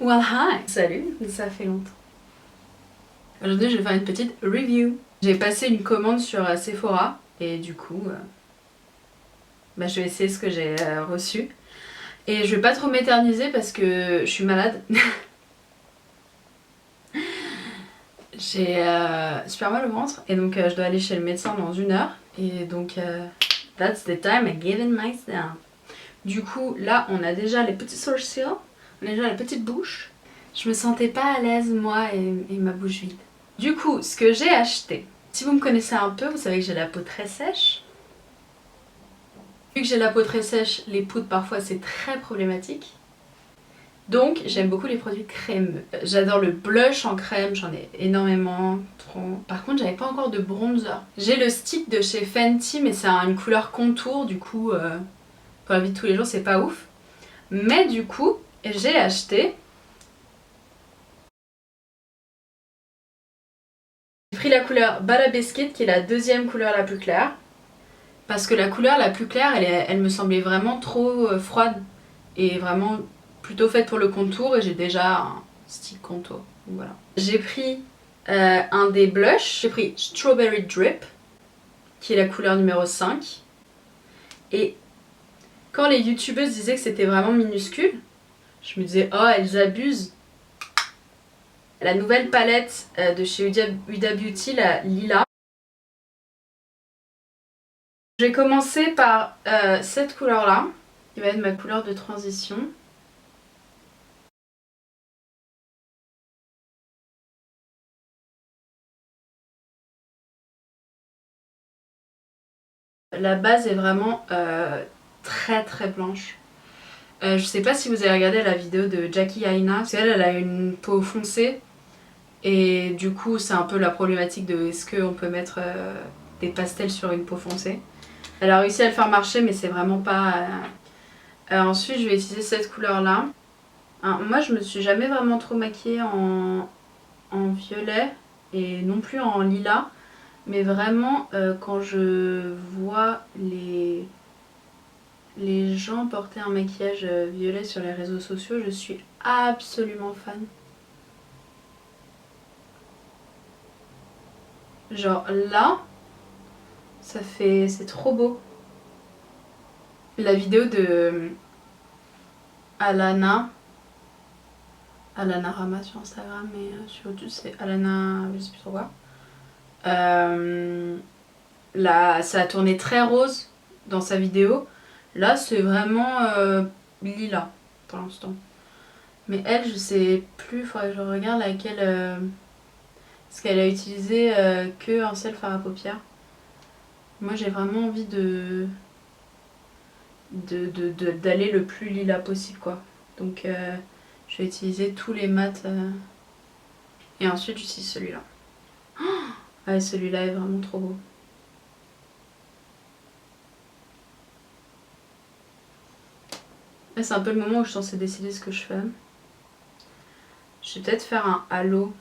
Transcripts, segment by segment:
Well hi! Salut, ça fait longtemps. Aujourd'hui je vais faire une petite review. J'ai passé une commande sur Sephora et du coup je vais essayer ce que j'ai reçu. Et je vais pas trop m'éterniser parce que je suis malade. J'ai super mal au ventre et donc je dois aller chez le médecin dans 1 heure. Et donc that's the time I give in myself. Du coup là on a déjà les petits sourcils, on a déjà la petite bouche. Je me sentais pas à l'aise moi et ma bouche vide. Du coup ce que j'ai acheté, si vous me connaissez un peu vous savez que j'ai la peau très sèche. Vu que j'ai la peau très sèche, les poudres parfois c'est très problématique. Donc j'aime beaucoup les produits crémeux. J'adore le blush en crème, j'en ai énormément, trop. Par contre j'avais pas encore de bronzer. J'ai le stick de chez Fenty mais c'est une couleur contour, du coup pour la vie de tous les jours c'est pas ouf. Mais du coup j'ai acheté. J'ai pris la couleur Bala Biscuit qui est la deuxième couleur la plus claire. Parce que la couleur la plus claire elle me semblait vraiment trop froide. Et vraiment plutôt faite pour le contour et j'ai déjà un stick contour. Donc voilà. J'ai pris un des blushs, j'ai pris Strawberry Drip qui est la couleur numéro 5. Et quand les youtubeuses disaient que c'était vraiment minuscule, je me disais oh elles abusent. La nouvelle palette de chez Huda Beauty, la Lila. J'ai commencé par cette couleur là, qui va être ma couleur de transition. La base est vraiment très très blanche. Je sais pas si vous avez regardé la vidéo de Jackie Aina, parce qu'elle a une peau foncée et du coup c'est un peu la problématique de est-ce qu'on peut mettre des pastels sur une peau foncée. Elle a réussi à le faire marcher mais c'est vraiment pas... ensuite je vais utiliser cette couleur là. Moi je me suis jamais vraiment trop maquillée en violet et non plus en lilas, mais vraiment quand je vois les gens porter un maquillage violet sur les réseaux sociaux, je suis absolument fan. Genre là, c'est trop beau. La vidéo de Alana Rama sur Instagram et sur YouTube c'est Alana, je sais plus trop quoi. Là, ça a tourné très rose dans sa vidéo. Là, c'est vraiment lilas pour l'instant. Mais elle, je sais plus, il faudrait que je regarde laquelle. Parce qu'elle a utilisé que un seul fard à paupières. Moi, j'ai vraiment envie d'aller le plus lilas possible, quoi. Donc, je vais utiliser tous les mats. Et ensuite, j'utilise celui-là. Ouais, celui-là est vraiment trop beau. Là, c'est un peu le moment où je suis censée décider ce que je fais. Je vais peut-être faire un halo.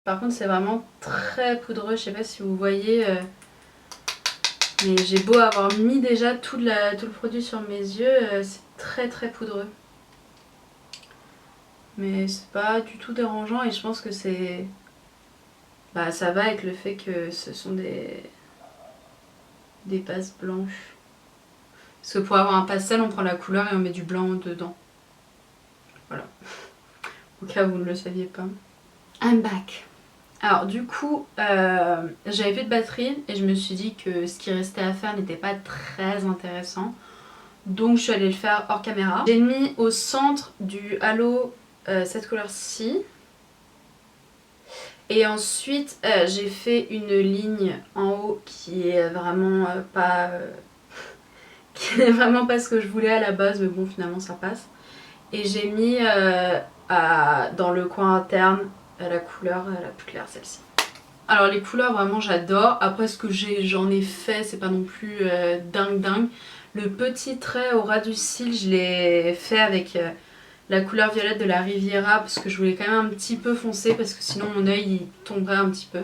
Par contre, c'est vraiment très poudreux. Je sais pas si vous voyez, mais j'ai beau avoir mis déjà tout le produit sur mes yeux, c'est très très poudreux. Mais c'est pas du tout dérangeant et je pense que c'est... Bah, ça va avec le fait que ce sont des bases blanches. Parce que pour avoir un pastel, on prend la couleur et on met du blanc dedans. Voilà. Au cas où vous ne le saviez pas. I'm back. Alors du coup, j'avais plus de batterie et je me suis dit que ce qui restait à faire n'était pas très intéressant. Donc je suis allée le faire hors caméra. J'ai mis au centre du halo cette couleur-ci. Et ensuite j'ai fait une ligne en haut qui est vraiment pas... qui n'est vraiment pas ce que je voulais à la base, mais bon finalement ça passe. Et j'ai mis dans le coin interne la couleur la plus claire, celle-ci. Alors les couleurs vraiment j'adore. Après ce que j'en ai fait c'est pas non plus dingue. Le petit trait au ras du cil je l'ai fait avec la couleur violette de la Riviera parce que je voulais quand même un petit peu foncer parce que sinon mon œil il tomberait un petit peu.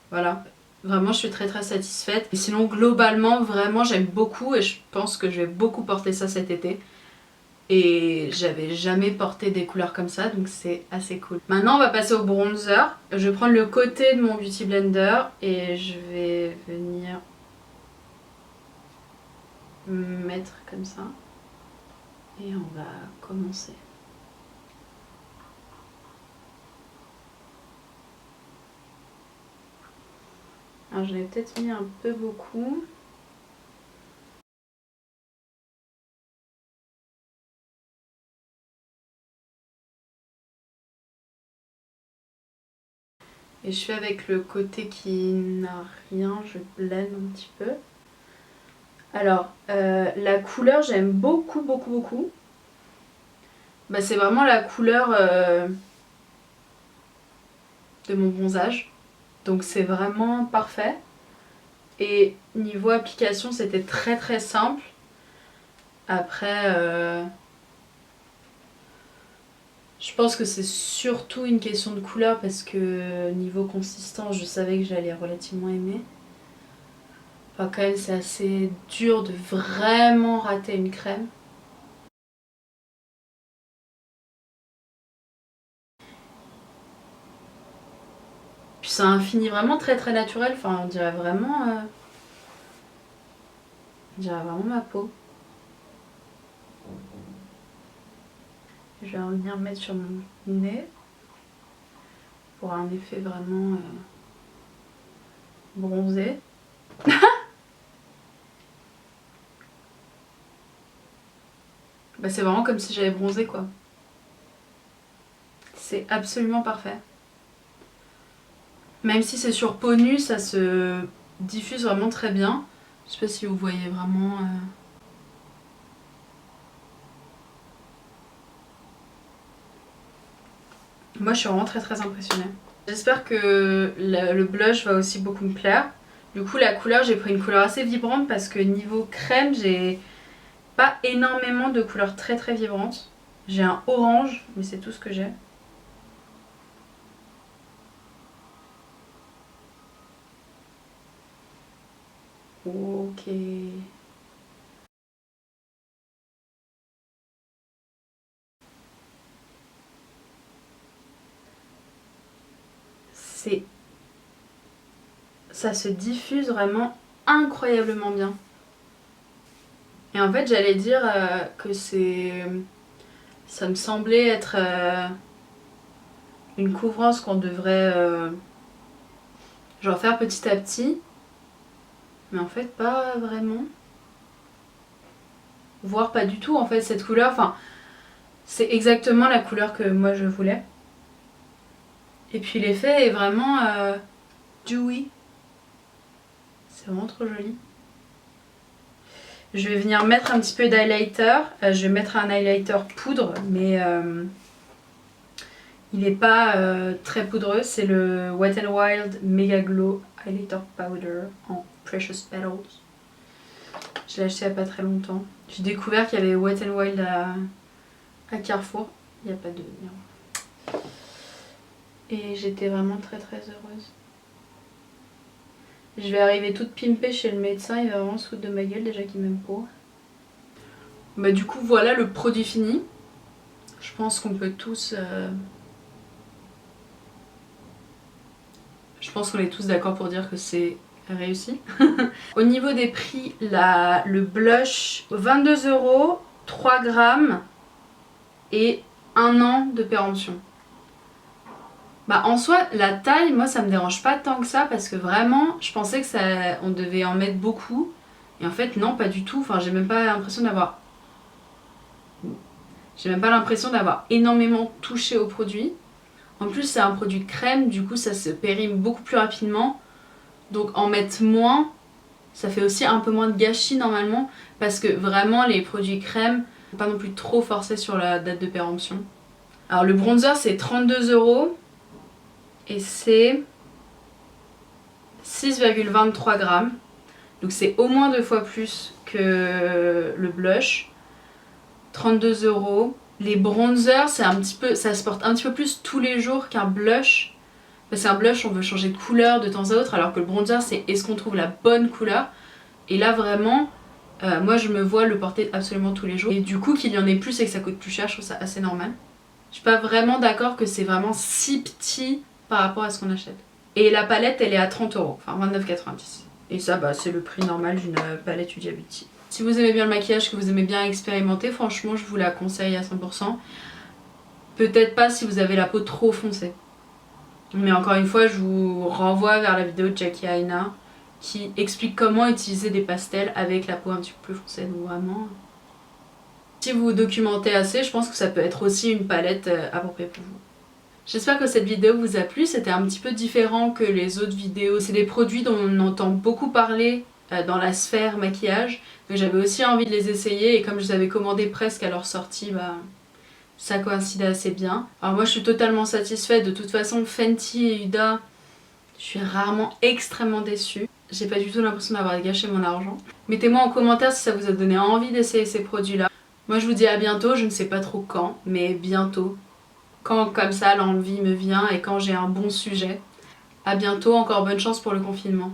Voilà. Vraiment je suis très très satisfaite. Et sinon globalement vraiment j'aime beaucoup et je pense que je vais beaucoup porter ça cet été. Et j'avais jamais porté des couleurs comme ça donc c'est assez cool. Maintenant on va passer au bronzer. Je vais prendre le côté de mon Beauty Blender et je vais venir mettre comme ça. Et on va commencer. Alors j'en ai peut-être mis un peu beaucoup. Et je fais avec le côté qui n'a rien, je blende un petit peu. Alors, la couleur, j'aime beaucoup, beaucoup, beaucoup. Bah, c'est vraiment la couleur de mon bronzage. Donc c'est vraiment parfait. Et niveau application, c'était très très simple. Après, je pense que c'est surtout une question de couleur parce que niveau consistance, je savais que j'allais relativement aimer. Enfin, quand même, c'est assez dur de vraiment rater une crème. Puis ça a un fini vraiment très très naturel. Enfin, on dirait vraiment ma peau. Je vais venir mettre sur mon nez pour un effet vraiment bronzé. Bah, c'est vraiment comme si j'avais bronzé quoi. C'est absolument parfait. Même si c'est sur peau nue, ça se diffuse vraiment très bien. Je sais pas si vous voyez vraiment... Moi je suis vraiment très très impressionnée. J'espère que le blush va aussi beaucoup me plaire. Du coup la couleur, j'ai pris une couleur assez vibrante parce que niveau crème, j'ai pas énormément de couleurs très très vibrantes. J'ai un orange, mais c'est tout ce que j'ai. Ok. Ça se diffuse vraiment incroyablement bien. Et en fait j'allais dire que ça me semblait être une couvrance qu'on devrait genre faire petit à petit. Mais en fait pas vraiment. Voire pas du tout en fait cette couleur. Enfin c'est exactement la couleur que moi je voulais. Et puis l'effet est vraiment dewy. C'est vraiment trop joli. Je vais venir mettre un petit peu d'highlighter. Je vais mettre un highlighter poudre, mais il n'est pas très poudreux. C'est le Wet n Wild Mega Glow Highlighter Powder en Precious Petals. Je l'ai acheté il n'y a pas très longtemps. J'ai découvert qu'il y avait Wet n Wild à Carrefour. Il n'y a pas de merde. Et j'étais vraiment très très heureuse. Je vais arriver toute pimpée chez le médecin, il va vraiment se foutre de ma gueule déjà qu'il m'aime pas. Bah du coup voilà le produit fini. Je pense qu'on peut tous... Je pense qu'on est tous d'accord pour dire que c'est réussi. Au niveau des prix, le blush 22 €, 3 grammes et 1 an de péremption. Bah en soi la taille moi ça me dérange pas tant que ça parce que vraiment je pensais que on devait en mettre beaucoup et en fait non pas du tout, enfin j'ai même pas l'impression d'avoir énormément touché au produit. En plus c'est un produit crème, du coup ça se périme beaucoup plus rapidement, donc en mettre moins ça fait aussi un peu moins de gâchis normalement parce que vraiment les produits crème faut pas non plus trop forcer sur la date de péremption. Alors le bronzer c'est 32 € et c'est 6,23 grammes. Donc c'est au moins 2 fois plus que le blush. 32 €. Les bronzers, ça se porte un petit peu plus tous les jours qu'un blush. C'est un blush, on veut changer de couleur de temps à autre, alors que le bronzer c'est est-ce qu'on trouve la bonne couleur. Et là vraiment, moi je me vois le porter absolument tous les jours. Et du coup qu'il y en ait plus et que ça coûte plus cher, je trouve ça assez normal. Je suis pas vraiment d'accord que c'est vraiment si petit par rapport à ce qu'on achète. Et la palette elle est à 30€, enfin 29,90€. Et ça bah c'est le prix normal d'une palette Huda Beauty. Si vous aimez bien le maquillage, que vous aimez bien expérimenter, franchement je vous la conseille à 100%. Peut-être pas si vous avez la peau trop foncée. Mais encore une fois, je vous renvoie vers la vidéo de Jackie Aina qui explique comment utiliser des pastels avec la peau un petit peu plus foncée. Donc vraiment, si vous vous documentez assez, je pense que ça peut être aussi une palette appropriée pour vous. J'espère que cette vidéo vous a plu, c'était un petit peu différent que les autres vidéos. C'est des produits dont on entend beaucoup parler dans la sphère maquillage. Donc j'avais aussi envie de les essayer et comme je les avais commandés presque à leur sortie, bah, ça coïncidait assez bien. Alors moi je suis totalement satisfaite, de toute façon Fenty et Huda, je suis rarement extrêmement déçue. J'ai pas du tout l'impression d'avoir gâché mon argent. Mettez-moi en commentaire si ça vous a donné envie d'essayer ces produits là. Moi je vous dis à bientôt, je ne sais pas trop quand, mais bientôt. Quand comme ça l'envie me vient et quand j'ai un bon sujet. À bientôt, encore bonne chance pour le confinement.